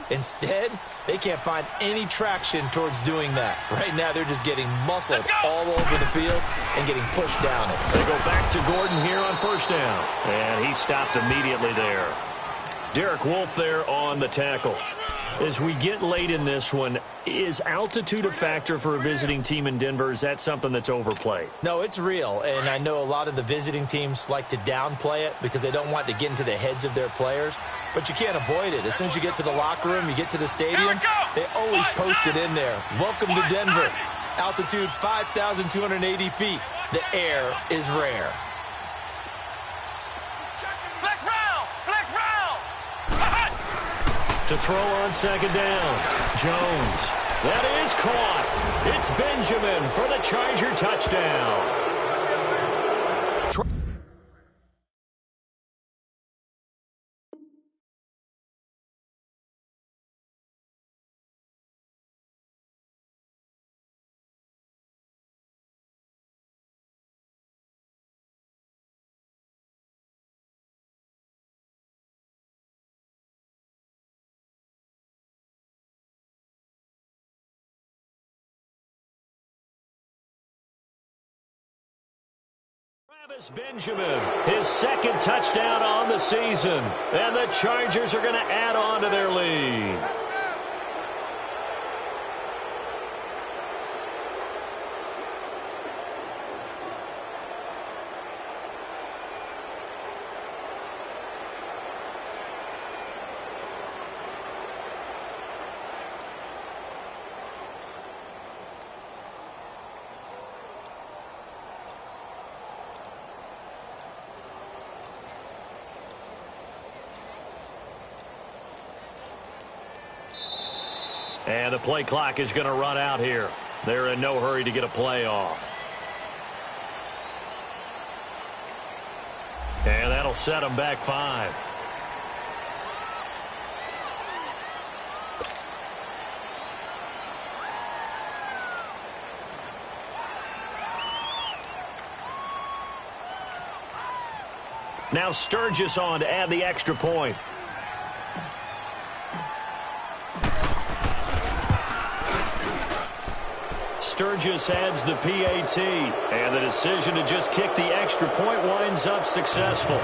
Instead, they can't find any traction towards doing that. Right now, they're just getting muscled all over the field and getting pushed down it. They go back to Gordon here on 1st down. And he stopped immediately there. Derek Wolfe there on the tackle. As we get late in this one, is altitude a factor for a visiting team in Denver? Is that something that's overplayed? No, it's real, and I know a lot of the visiting teams like to downplay it because they don't want to get into the heads of their players, but you can't avoid it. As soon as you get to the locker room, you get to the stadium, they always post it in there. Welcome to Denver. Altitude 5,280 feet. The air is rare. Flex round! Flex round! To throw on second down. Jones. That is caught. It's Benjamin for the Charger touchdown. Benjamin, his second touchdown on the season, and the Chargers are going to add on to their lead. And the play clock is going to run out here. They're in no hurry to get a play off. And that'll set them back 5. Now Sturgis on to add the extra point. Sturgis adds the PAT, and the decision to just kick the extra point winds up successful.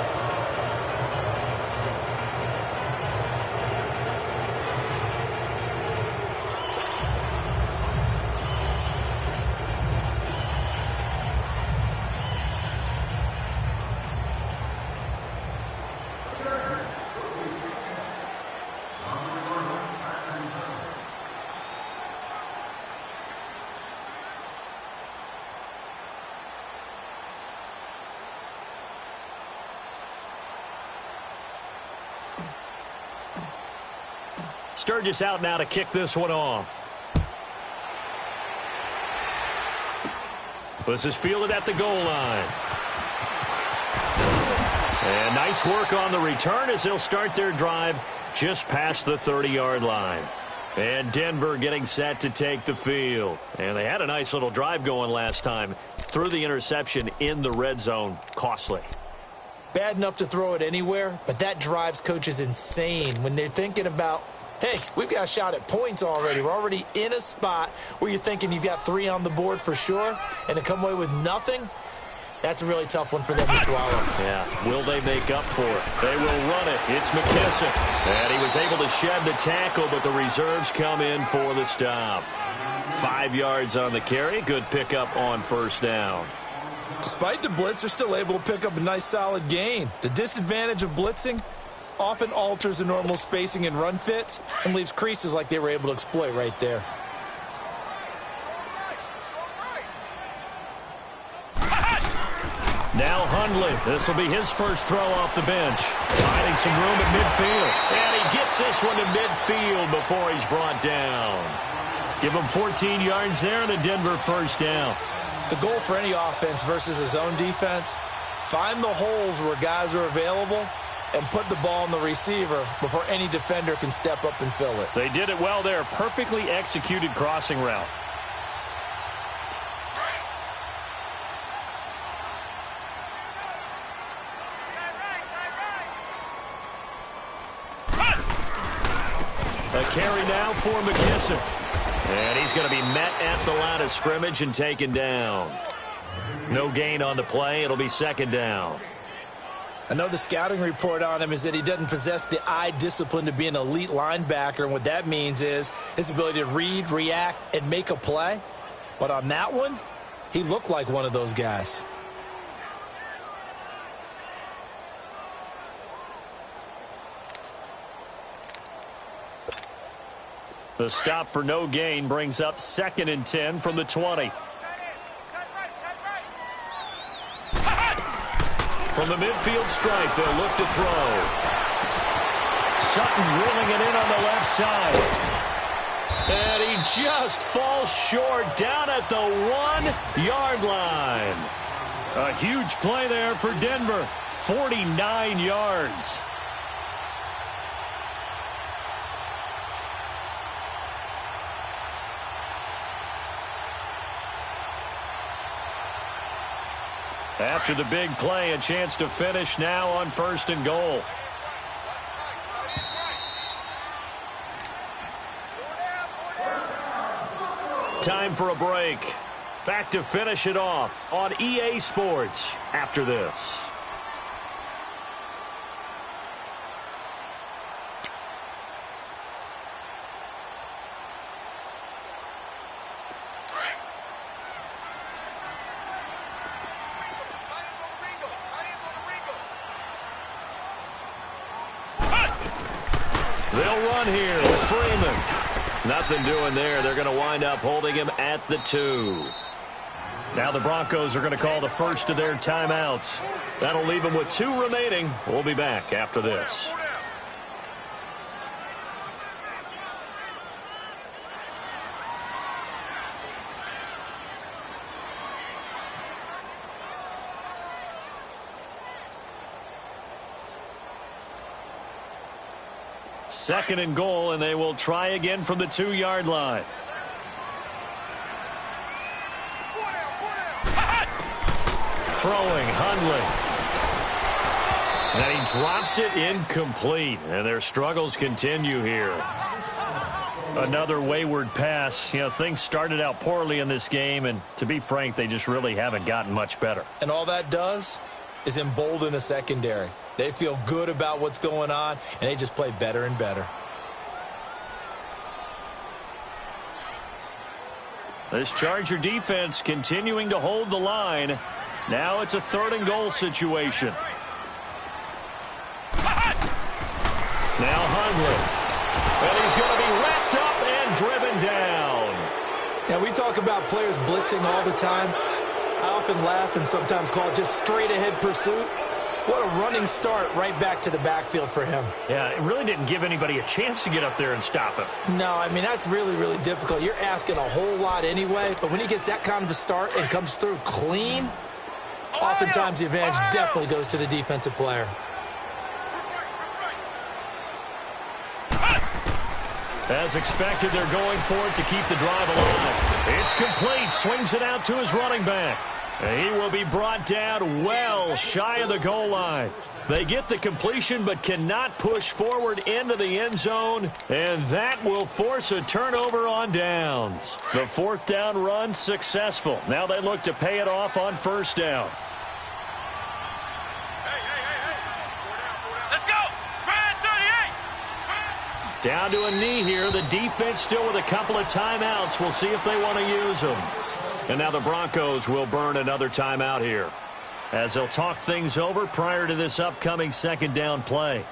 Sturgis out now to kick this one off. This is fielded at the goal line. And nice work on the return as they'll start their drive just past the 30-yard line. And Denver getting set to take the field. And they had a nice little drive going last time. Threw the interception in the red zone. Costly. Bad enough to throw it anywhere, but that drives coaches insane when they're thinking about, hey, we've got a shot at points already. We're already in a spot where you're thinking you've got 3 on the board for sure, and to come away with nothing, that's a really tough one for them to swallow. Yeah, will they make up for it? They will run it. It's McKissick. And he was able to shed the tackle, but the reserves come in for the stop. 5 yards on the carry. Good pickup on first down. Despite the blitz, they're still able to pick up a nice solid gain. The disadvantage of blitzing often alters the normal spacing and run fits and leaves creases like they were able to exploit right there. Now Hundley. This will be his first throw off the bench. Finding some room at midfield. And he gets this one to midfield before he's brought down. Give him 14 yards there and a Denver first down. The goal for any offense versus his own defense, find the holes where guys are available and put the ball on the receiver before any defender can step up and fill it. They did it well there. Perfectly executed crossing route. A carry now for McKissick. And he's going to be met at the line of scrimmage and taken down. No gain on the play. It'll be second down. I know the scouting report on him is that he doesn't possess the eye discipline to be an elite linebacker, and what that means is his ability to read, react, and make a play. But on that one, he looked like one of those guys. The stop for no gain brings up 2nd and 10 from the 20. From the midfield stripe, they'll look to throw. Sutton reeling it in on the left side. And he just falls short down at the 1-yard line. A huge play there for Denver. 49 yards. After the big play, a chance to finish now on 1st and goal. Time for a break. Back to finish it off on EA Sports after this. They'll run here with Freeman. Nothing doing there. They're going to wind up holding him at the 2. Now the Broncos are going to call the first of their timeouts. That'll leave them with 2 remaining. We'll be back after this. Second and goal, and they will try again from the 2-yard line. Throwing, Hundley. And he drops it incomplete, and their struggles continue here. Another wayward pass. You know, things started out poorly in this game, and to be frank, they just really haven't gotten much better. And all that does is embolden a secondary. They feel good about what's going on, and they just play better and better. This Charger defense continuing to hold the line. Now it's a 3rd and goal situation. Now Hundley. And he's going to be wrapped up and driven down. Now, we talk about players blitzing all the time. I often laugh and sometimes call it just straight-ahead pursuit. What a running start right back to the backfield for him. Yeah, it really didn't give anybody a chance to get up there and stop him. No, I mean, that's really, really difficult. You're asking a whole lot anyway, but when he gets that kind of a start and comes through clean, oftentimes the advantage definitely goes to the defensive player. As expected, they're going for it to keep the drive alive. It's complete. Swings it out to his running back. He will be brought down well shy of the goal line. They get the completion but cannot push forward into the end zone, and that will force a turnover on downs. The 4th down run successful. Now they look to pay it off on 1st down. Let's go! Brad 38! Down to a knee here. The defense still with a couple of timeouts. We'll see if they want to use them. And now the Broncos will burn another timeout here, as they'll talk things over prior to this upcoming 2nd down play.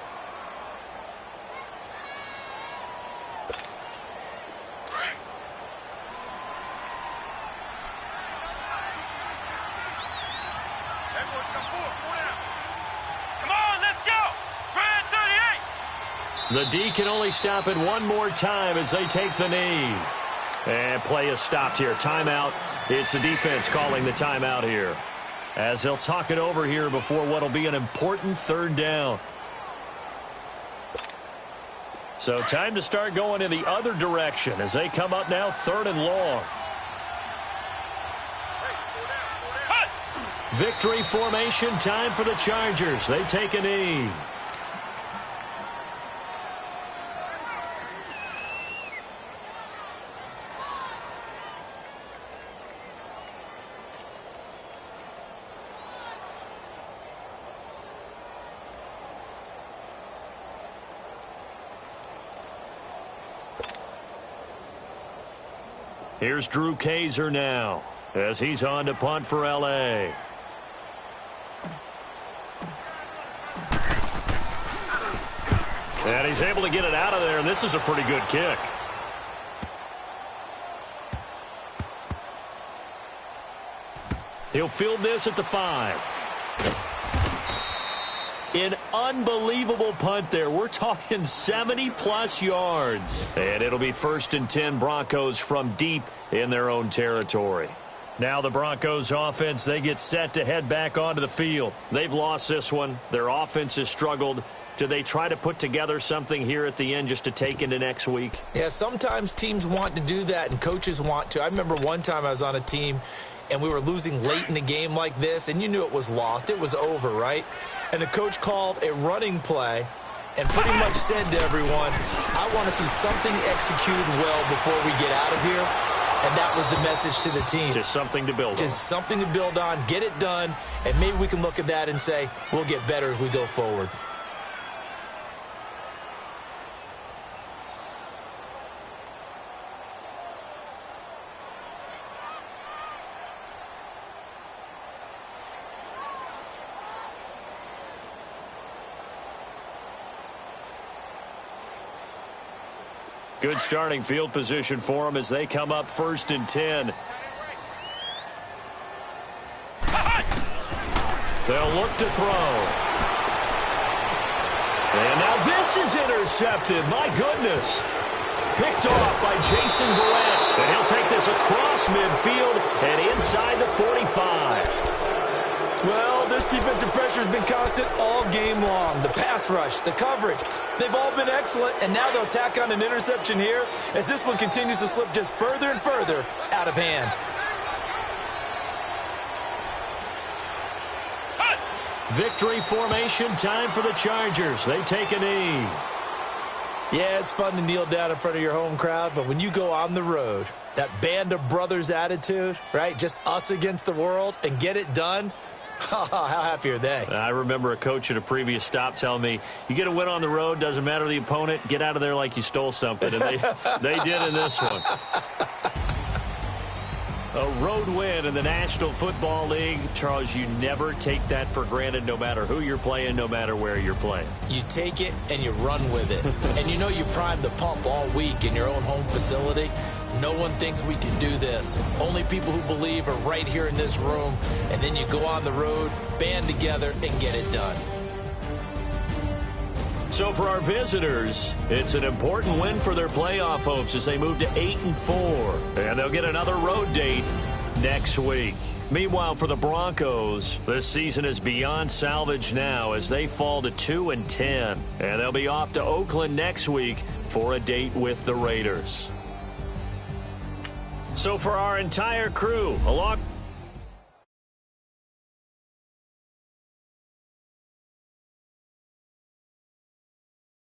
Come on, let's go! Brad 38! The D can only stop it one more time as they take the knee. And play is stopped here. Timeout. It's the defense calling the timeout here, as they'll talk it over here before what will be an important 3rd down. So time to start going in the other direction as they come up now 3rd and long. Victory formation time for the Chargers. They take a knee. Here's Drew Kaiser now as he's on to punt for L.A. And he's able to get it out of there, and this is a pretty good kick. He'll field this at the 5. An unbelievable punt there. We're talking 70-plus yards. And it'll be 1st and 10 Broncos from deep in their own territory. Now the Broncos offense, they get set to head back onto the field. They've lost this one. Their offense has struggled. Do they try to put together something here at the end just to take into next week? Yeah, sometimes teams want to do that and coaches want to. I remember one time I was on a team and we were losing late in the game like this, and you knew it was lost. It was over, right? And the coach called a running play and pretty much said to everyone, I want to see something executed well before we get out of here. And that was the message to the team. Just something to build on. Just something to build on, get it done, and maybe we can look at that and say, we'll get better as we go forward. Good starting field position for them as they come up 1st and 10. They'll look to throw. And now this is intercepted. My goodness. Picked off by Jason Verrett. And he'll take this across midfield and inside the 45. Well, this defensive pressure has been constant all game long. The pass rush, the coverage, they've all been excellent, and now they'll tack on an interception here as this one continues to slip just further and further out of hand. Victory formation time for the Chargers. They take a knee. Yeah, it's fun to kneel down in front of your home crowd, but when you go on the road, that band of brothers attitude, right, just us against the world, and get it done, how happy are they? I remember a coach at a previous stop telling me, you get a win on the road, doesn't matter the opponent, get out of there like you stole something. And they did in this one. A road win in the National Football League. Charles, you never take that for granted no matter who you're playing, no matter where you're playing. You take it and you run with it. And you know you prime the pump all week in your own home facility. No one thinks we can do this. Only people who believe are right here in this room. And then you go on the road, band together, and get it done. So for our visitors, it's an important win for their playoff hopes as they move to 8-4. And they'll get another road date next week. Meanwhile, for the Broncos, this season is beyond salvage now as they fall to 2-10. And they'll be off to Oakland next week for a date with the Raiders. So for our entire crew, along